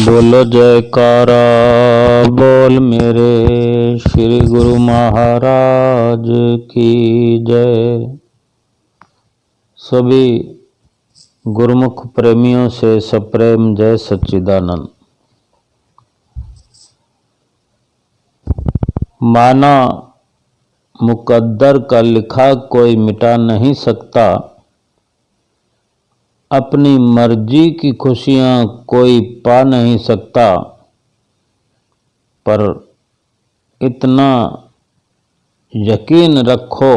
बोलो जयकारा बोल मेरे श्री गुरु महाराज की जय। सभी गुरुमुख प्रेमियों से सप्रेम जय सच्चिदानंद। माना मुकद्दर का लिखा कोई मिटा नहीं सकता, अपनी मर्जी की खुशियां कोई पा नहीं सकता, पर इतना यकीन रखो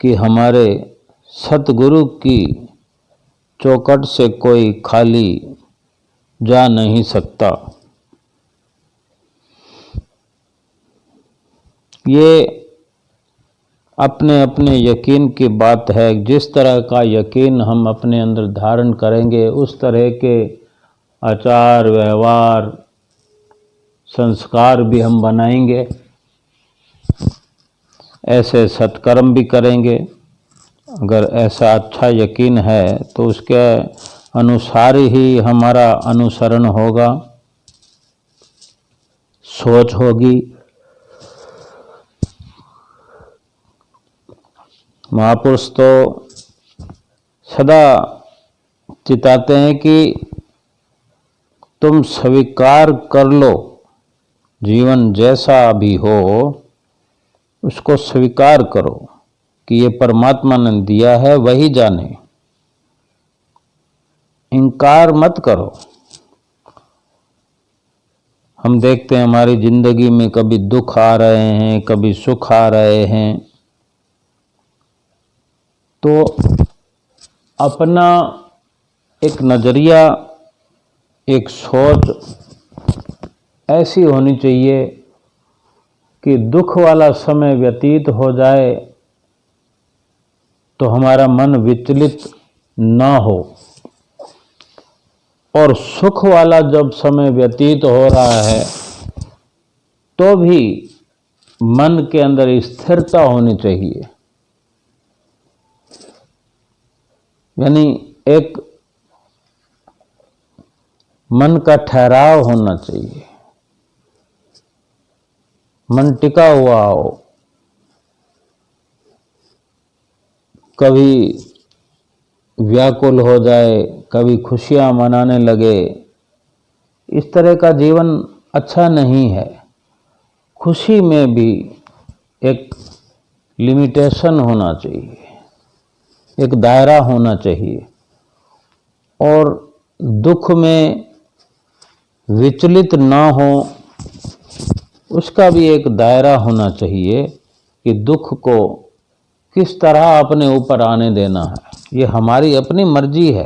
कि हमारे सतगुरु की चौखट से कोई खाली जा नहीं सकता। ये अपने अपने यकीन की बात है। जिस तरह का यकीन हम अपने अंदर धारण करेंगे उस तरह के आचार व्यवहार संस्कार भी हम बनाएंगे, ऐसे सत्कर्म भी करेंगे। अगर ऐसा अच्छा यकीन है तो उसके अनुसार ही हमारा अनुसरण होगा, सोच होगी। महापुरुष तो सदा चिताते हैं कि तुम स्वीकार कर लो, जीवन जैसा भी हो उसको स्वीकार करो कि ये परमात्मा ने दिया है, वही जाने। इनकार मत करो। हम देखते हैं हमारी जिंदगी में कभी दुख आ रहे हैं, कभी सुख आ रहे हैं, तो अपना एक नज़रिया, एक सोच ऐसी होनी चाहिए कि दुख वाला समय व्यतीत हो जाए तो हमारा मन विचलित न हो, और सुख वाला जब समय व्यतीत हो रहा है तो भी मन के अंदर स्थिरता होनी चाहिए। यानी एक मन का ठहराव होना चाहिए, मन टिका हुआ हो। कभी व्याकुल हो जाए, कभी खुशियां मनाने लगे, इस तरह का जीवन अच्छा नहीं है। खुशी में भी एक लिमिटेशन होना चाहिए, एक दायरा होना चाहिए, और दुख में विचलित ना हो उसका भी एक दायरा होना चाहिए कि दुख को किस तरह अपने ऊपर आने देना है। ये हमारी अपनी मर्जी है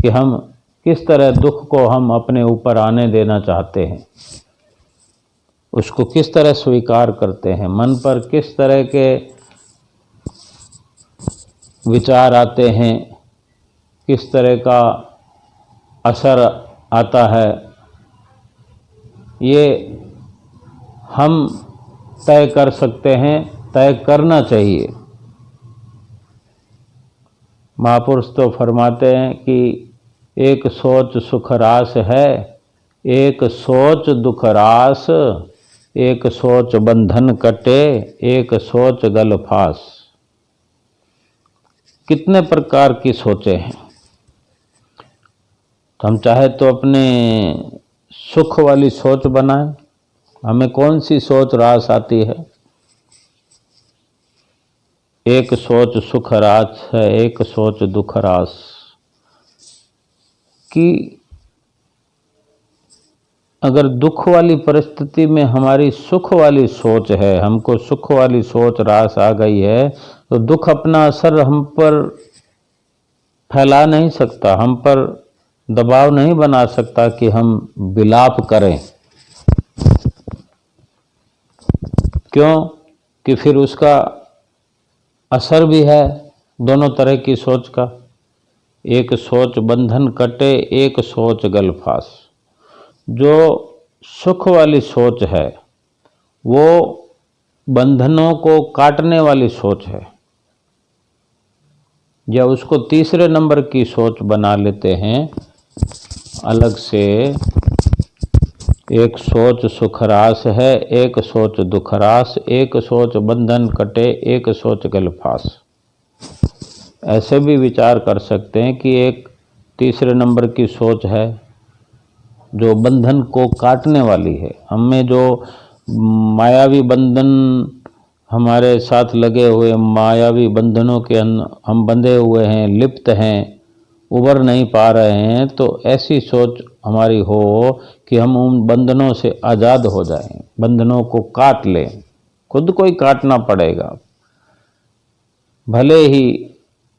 कि हम किस तरह दुख को हम अपने ऊपर आने देना चाहते हैं, उसको किस तरह स्वीकार करते हैं। मन पर किस तरह के विचार आते हैं, किस तरह का असर आता है, ये हम तय कर सकते हैं, तय करना चाहिए। महापुरुष तो फरमाते हैं कि एक सोच सुख रास है, एक सोच दुख रास, एक सोच बंधन कटे, एक सोच गल फास। कितने प्रकार की सोचें हैं। तो हम चाहे तो अपने सुख वाली सोच बनाएं। हमें कौन सी सोच रास आती है? एक सोच सुख रास है, एक सोच दुख रास। कि अगर दुख वाली परिस्थिति में हमारी सुख वाली सोच है, हमको सुख वाली सोच रास आ गई है, तो दुख अपना असर हम पर फैला नहीं सकता, हम पर दबाव नहीं बना सकता कि हम विलाप करें। क्यों? कि फिर उसका असर भी है दोनों तरह की सोच का। एक सोच बंधन कटे, एक सोच गल फास। जो सुख वाली सोच है वो बंधनों को काटने वाली सोच है, या उसको तीसरे नंबर की सोच बना लेते हैं अलग से। एक सोच सुखरास है, एक सोच दुखरास, एक सोच बंधन कटे, एक सोच गलफास। ऐसे भी विचार कर सकते हैं कि एक तीसरे नंबर की सोच है जो बंधन को काटने वाली है। हमें जो मायावी बंधन हमारे साथ लगे हुए, मायावी बंधनों के हम बंधे हुए हैं, लिप्त हैं, उबर नहीं पा रहे हैं, तो ऐसी सोच हमारी हो कि हम उन बंधनों से आज़ाद हो जाएं, बंधनों को काट लें। खुद को ही काटना पड़ेगा। भले ही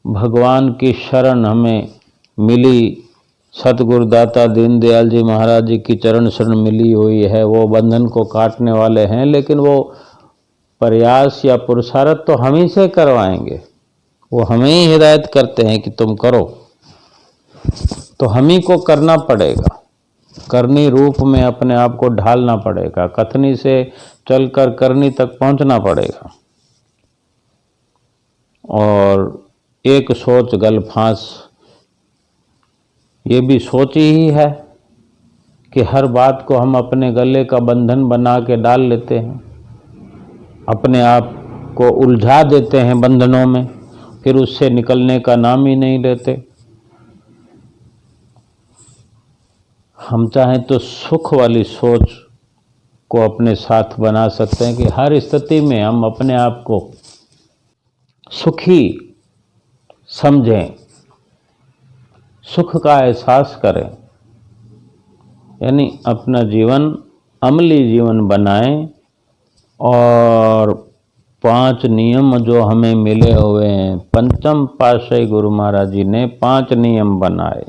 भगवान की शरण हमें मिली, सतगुरु दाता दीनदयाल जी महाराज जी की चरण शरण मिली हुई है, वो बंधन को काटने वाले हैं, लेकिन वो प्रयास या पुरुषार्थ तो हम ही से करवाएंगे। वो हमें ही हिदायत करते हैं कि तुम करो, तो हम ही को करना पड़ेगा। करनी रूप में अपने आप को ढालना पड़ेगा, कथनी से चलकर करनी तक पहुंचना पड़ेगा। और एक सोच गलफांस, ये भी सोच ही है कि हर बात को हम अपने गले का बंधन बना के डाल लेते हैं, अपने आप को उलझा देते हैं बंधनों में, फिर उससे निकलने का नाम ही नहीं लेते। हम चाहें तो सुख वाली सोच को अपने साथ बना सकते हैं कि हर स्थिति में हम अपने आप को सुखी समझें, सुख का एहसास करें, यानी अपना जीवन अमली जीवन बनाएं। और 5 नियम जो हमें मिले हुए हैं, पंचम पातशाही गुरु महाराज जी ने 5 नियम बनाए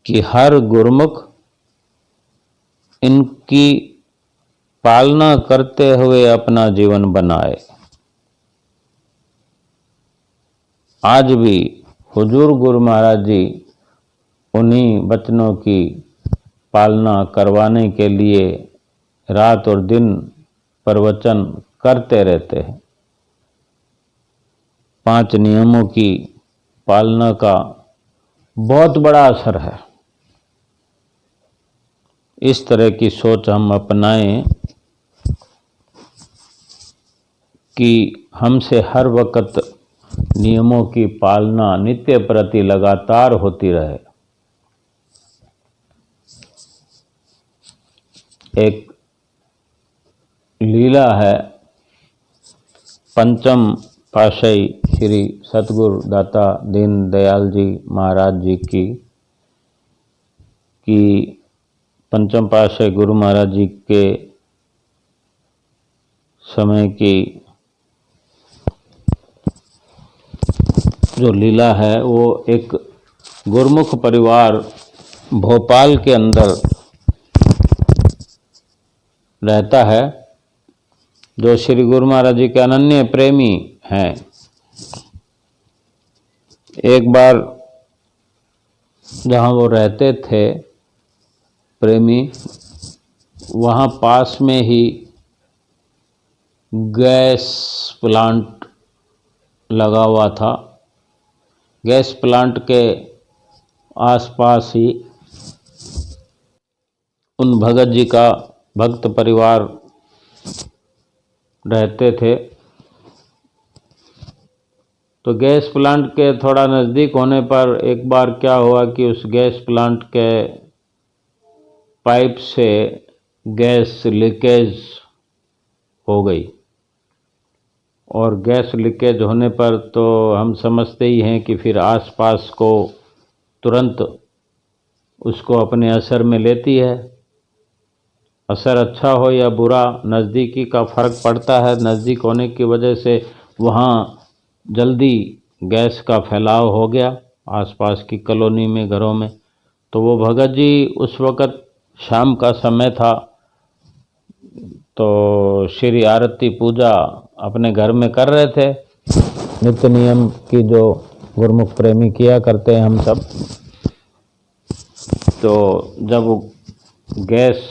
कि हर गुरुमुख इनकी पालना करते हुए अपना जीवन बनाए। आज भी हुजूर गुरु महाराज जी उन्हीं वचनों की पालना करवाने के लिए रात और दिन प्रवचन करते रहते हैं। 5 नियमों की पालना का बहुत बड़ा असर है। इस तरह की सोच हम अपनाएं कि हमसे हर वक्त नियमों की पालना नित्य प्रति लगातार होती रहे। एक लीला है पंचम पातशाही श्री सतगुरु दाता दीनदयाल जी महाराज जी की, कि पंचम पातशाही गुरु महाराज जी के समय की जो लीला है, वो एक गुरमुख परिवार भोपाल के अंदर रहता है, जो श्री गुरु महाराज जी के अनन्य प्रेमी हैं। एक बार जहाँ वो रहते थे प्रेमी, वहाँ पास में ही गैस प्लांट लगा हुआ था। गैस प्लांट के आसपास ही उन भगत जी का भक्त परिवार रहते थे। तो गैस प्लांट के थोड़ा नज़दीक होने पर एक बार क्या हुआ कि उस गैस प्लांट के पाइप से गैस लीकेज हो गई। और गैस लीकेज होने पर तो हम समझते ही हैं कि फिर आसपास को तुरंत उसको अपने असर में लेती है। असर अच्छा हो या बुरा, नज़दीकी का फ़र्क पड़ता है। नज़दीक होने की वजह से वहाँ जल्दी गैस का फैलाव हो गया आसपास की कॉलोनी में, घरों में। तो वो भगत जी उस वक़्त शाम का समय था, तो श्री आरती पूजा अपने घर में कर रहे थे, नित्य नियम की जो गुरमुख प्रेमी किया करते हैं हम सब। तो जब गैस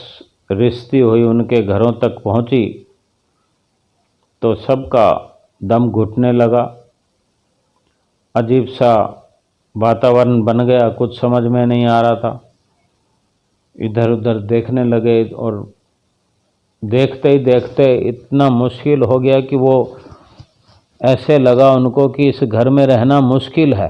रिश्ती हुई उनके घरों तक पहुंची तो सबका दम घुटने लगा। अजीब सा वातावरण बन गया, कुछ समझ में नहीं आ रहा था। इधर उधर देखने लगे और देखते ही देखते इतना मुश्किल हो गया कि वो ऐसे लगा उनको कि इस घर में रहना मुश्किल है।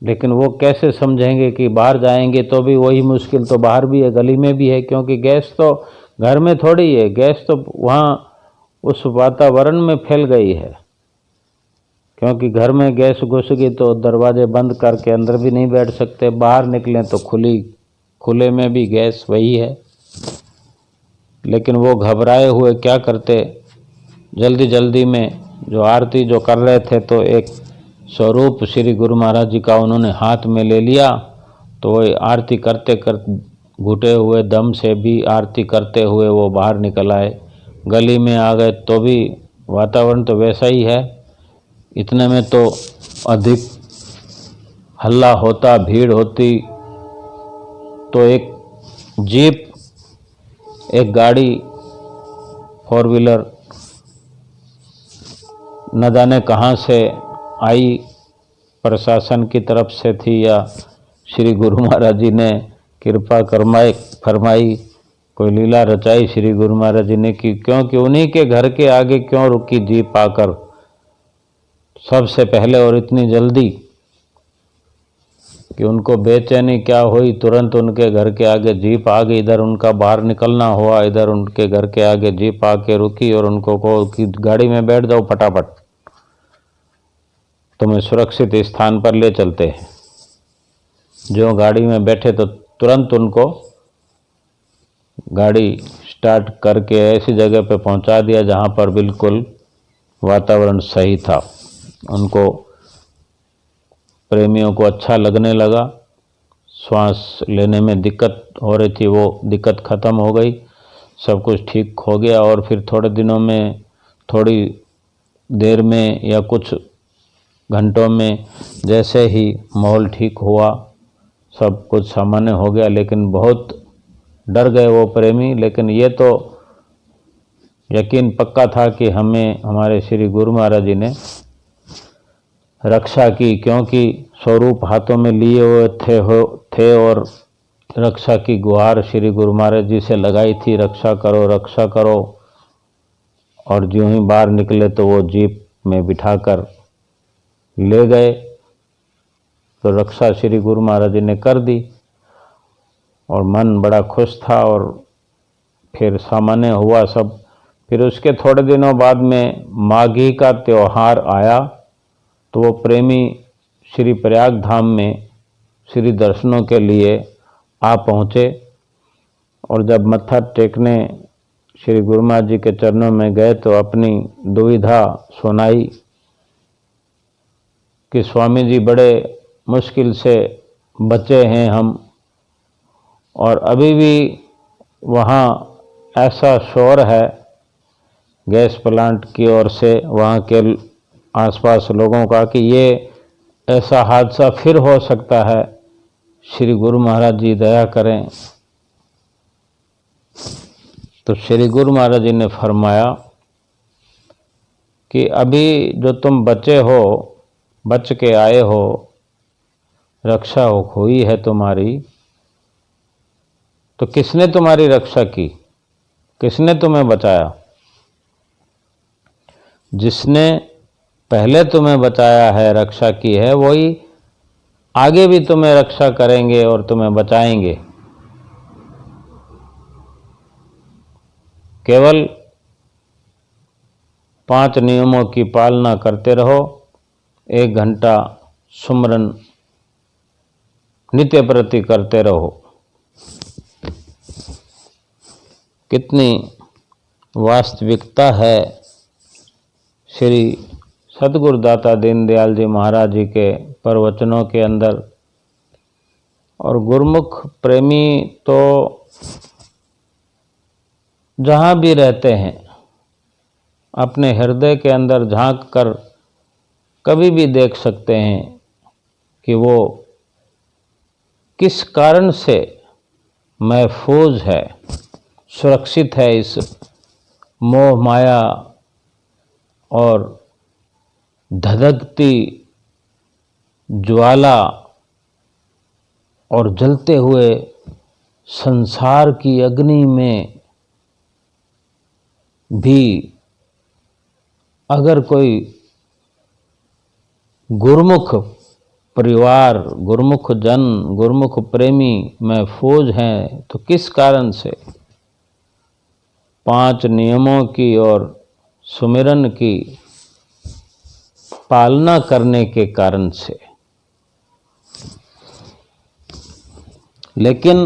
लेकिन वो कैसे समझेंगे कि बाहर जाएंगे तो भी वही मुश्किल तो बाहर भी है, गली में भी है, क्योंकि गैस तो घर में थोड़ी है, गैस तो वहाँ उस वातावरण में फैल गई है। क्योंकि घर में गैस घुस गई तो दरवाजे बंद करके अंदर भी नहीं बैठ सकते, बाहर निकलें तो खुले में भी गैस वही है। लेकिन वो घबराए हुए क्या करते, जल्दी जल्दी में जो आरती जो कर रहे थे तो एक स्वरूप श्री गुरु महाराज जी का उन्होंने हाथ में ले लिया। तो वो आरती करते करते घुटे हुए दम से भी आरती करते हुए वो बाहर निकल आए, गली में आ गए तो भी वातावरण तो वैसा ही है। इतने में तो अधिक हल्ला होता, भीड़ होती, तो एक जीप, एक गाड़ी, 4 व्हीलर न जाने कहाँ से आई, प्रशासन की तरफ से थी या श्री गुरु महाराज जी ने कृपा फरमाई, कोई लीला रचाई श्री गुरु महाराज जी ने कि क्योंकि उन्हीं के घर के आगे क्यों रुकी जीप आकर सबसे पहले और इतनी जल्दी कि उनको बेचैनी क्या हुई। तुरंत उनके घर के आगे जीप आ गई, इधर उनका बाहर निकलना हुआ, इधर उनके घर के आगे जीप आके रुकी और उनको कहो कि गाड़ी में बैठ जाओ फटाफट, तुम्हें सुरक्षित स्थान पर ले चलते हैं। जो गाड़ी में बैठे तो तुरंत उनको गाड़ी स्टार्ट करके ऐसी जगह पे पहुंचा दिया जहां पर बिल्कुल वातावरण सही था। उनको प्रेमियों को अच्छा लगने लगा, श्वास लेने में दिक्कत हो रही थी वो दिक्कत ख़त्म हो गई, सब कुछ ठीक हो गया। और फिर थोड़े दिनों में, थोड़ी देर में या कुछ घंटों में जैसे ही माहौल ठीक हुआ, सब कुछ सामान्य हो गया। लेकिन बहुत डर गए वो प्रेमी, लेकिन ये तो यकीन पक्का था कि हमें हमारे श्री गुरु महाराज जी ने रक्षा की, क्योंकि स्वरूप हाथों में लिए हुए थे और रक्षा की गुहार श्री गुरु महाराज जी से लगाई थी, रक्षा करो रक्षा करो। और ज्यों ही बाहर निकले तो वो जीप में बिठाकर ले गए, तो रक्षा श्री गुरु महाराज जी ने कर दी और मन बड़ा खुश था। और फिर सामान्य हुआ सब। फिर उसके थोड़े दिनों बाद में माघी का त्यौहार आया, तो वो प्रेमी श्री प्रयाग धाम में श्री दर्शनों के लिए आ पहुँचे। और जब मत्था टेकने श्री गुरु महाराज जी के चरणों में गए तो अपनी दुविधा सुनाई कि स्वामी जी बड़े मुश्किल से बचे हैं हम, और अभी भी वहाँ ऐसा शोर है गैस प्लांट की ओर से वहाँ के आसपास लोगों का कि ये ऐसा हादसा फिर हो सकता है, श्री गुरु महाराज जी दया करें। तो श्री गुरु महाराज जी ने फरमाया कि अभी जो तुम बचे हो, बच के आए हो, रक्षा हुई है तुम्हारी, तो किसने तुम्हारी रक्षा की, किसने तुम्हें बचाया? जिसने पहले तुम्हें बचाया है, रक्षा की है, वही आगे भी तुम्हें रक्षा करेंगे और तुम्हें बचाएंगे। केवल 5 नियमों की पालना करते रहो, 1 घंटा सुमरन नित्य प्रति करते रहो। कितनी वास्तविकता है श्री सद्गुरुदाता दीनदयाल जी महाराज जी के प्रवचनों के अंदर। और गुरुमुख प्रेमी तो जहाँ भी रहते हैं अपने हृदय के अंदर झांक कर कभी भी देख सकते हैं कि वो किस कारण से महफूज है, सुरक्षित है इस मोह माया और धधकती ज्वाला और जलते हुए संसार की अग्नि में भी अगर कोई गुरुमुख परिवार, गुरुमुख जन, गुरुमुख प्रेमी महफूज हैं तो किस कारण से? 5 नियमों की और सुमिरन की पालना करने के कारण से। लेकिन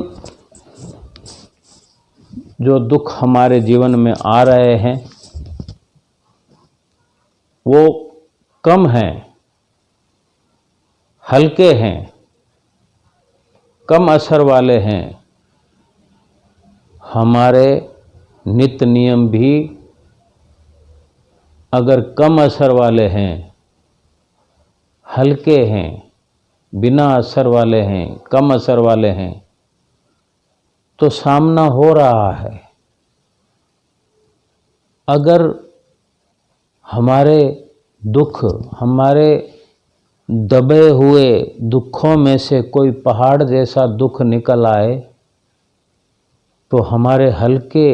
जो दुख हमारे जीवन में आ रहे हैं वो कम हैं, हल्के हैं, कम असर वाले हैं। हमारे नित्य नियम भी अगर कम असर वाले हैं, हल्के हैं, बिना असर वाले हैं, कम असर वाले हैं, तो सामना हो रहा है। अगर हमारे दुख, हमारे दबे हुए दुखों में से कोई पहाड़ जैसा दुख निकल आए तो हमारे हल्के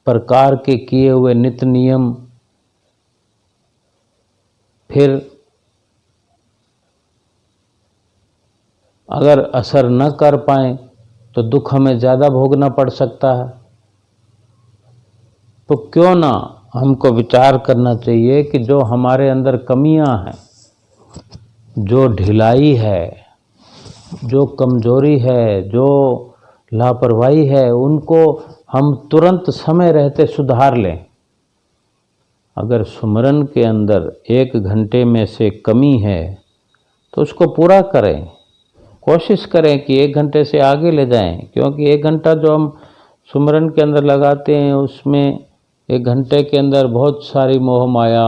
प्रकार के किए हुए नित्य नियम फिर अगर असर न कर पाएं तो दुख हमें ज़्यादा भोगना पड़ सकता है। तो क्यों ना हमको विचार करना चाहिए कि जो हमारे अंदर कमियां हैं, जो ढिलाई है, जो कमजोरी है, जो लापरवाही है, उनको हम तुरंत समय रहते सुधार लें। अगर सुमरन के अंदर 1 घंटे में से कमी है तो उसको पूरा करें, कोशिश करें कि 1 घंटे से आगे ले जाएं, क्योंकि 1 घंटा जो हम सुमरन के अंदर लगाते हैं उसमें 1 घंटे के अंदर बहुत सारी मोह माया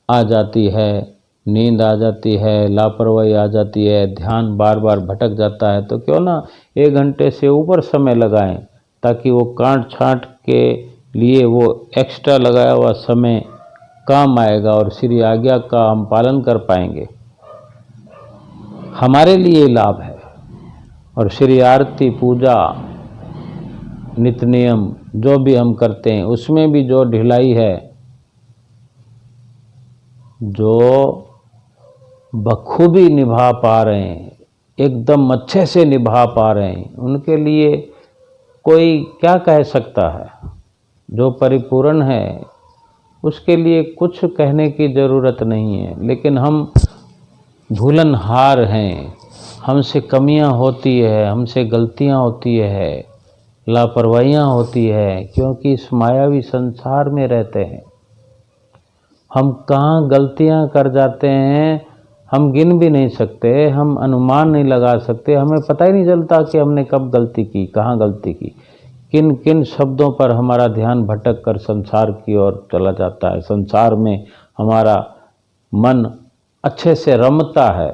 आ जाती है, नींद आ जाती है, लापरवाही आ जाती है, ध्यान बार बार भटक जाता है। तो क्यों ना 1 घंटे से ऊपर समय लगाएं ताकि वो काट छांट के लिए वो एक्स्ट्रा लगाया हुआ समय काम आएगा और श्री आज्ञा का हम पालन कर पाएंगे, हमारे लिए लाभ है। और श्री आरती, पूजा, नित्य नियम जो भी हम करते हैं उसमें भी जो ढिलाई है, जो बखूबी निभा पा रहे हैं, एकदम अच्छे से निभा पा रहे हैं, उनके लिए कोई क्या कह सकता है? जो परिपूर्ण है उसके लिए कुछ कहने की ज़रूरत नहीं है। लेकिन हम भूलनहार हैं, हमसे कमियां होती है, हमसे गलतियां होती है, लापरवाहियां होती है, क्योंकि इस मायावी संसार में रहते हैं। हम कहाँ गलतियां कर जाते हैं हम गिन भी नहीं सकते, हम अनुमान नहीं लगा सकते, हमें पता ही नहीं चलता कि हमने कब गलती की, कहाँ गलती की, किन किन शब्दों पर हमारा ध्यान भटक कर संसार की ओर चला जाता है। संसार में हमारा मन अच्छे से रमता है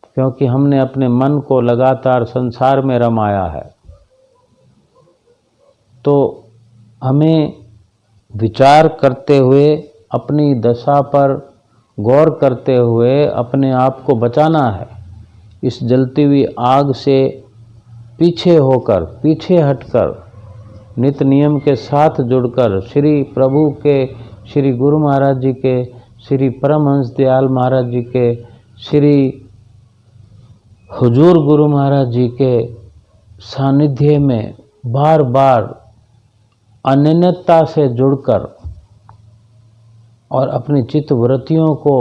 क्योंकि हमने अपने मन को लगातार संसार में रमाया है। तो हमें विचार करते हुए, अपनी दशा पर गौर करते हुए अपने आप को बचाना है। इस जलती हुई आग से पीछे होकर, पीछे हटकर, नित्य नियम के साथ जुड़कर श्री प्रभु के, श्री गुरु महाराज जी के, श्री परमहंस दयाल महाराज जी के, श्री हुजूर गुरु महाराज जी के सानिध्य में बार बार अनन्यता से जुड़कर और अपनी चित्त वृत्तियों को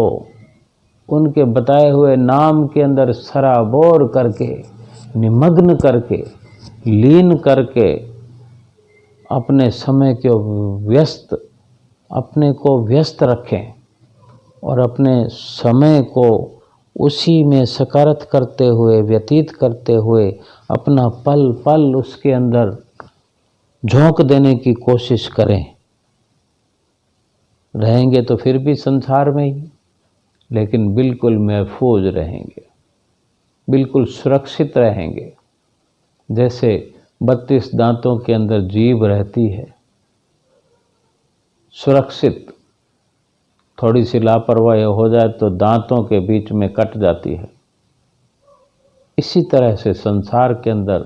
उनके बताए हुए नाम के अंदर सराबोर करके, निमग्न करके, लीन करके अपने समय के अपने को व्यस्त रखें और अपने समय को उसी में सकारत करते हुए, व्यतीत करते हुए अपना पल पल उसके अंदर झोंक देने की कोशिश करें। रहेंगे तो फिर भी संसार में ही, लेकिन बिल्कुल महफूज रहेंगे, बिल्कुल सुरक्षित रहेंगे। जैसे 32 दांतों के अंदर जीभ रहती है, सुरक्षित, थोड़ी सी लापरवाही हो जाए तो दांतों के बीच में कट जाती है। इसी तरह से संसार के अंदर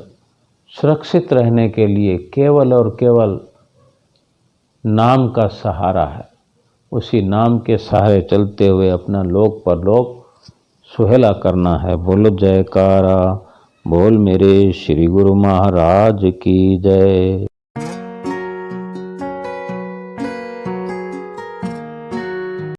सुरक्षित रहने के लिए केवल और केवल नाम का सहारा है। उसी नाम के सहारे चलते हुए अपना लोक परलोक सुहेला करना है। बोलो जयकारा, बोल मेरे श्री गुरु महाराज की जय।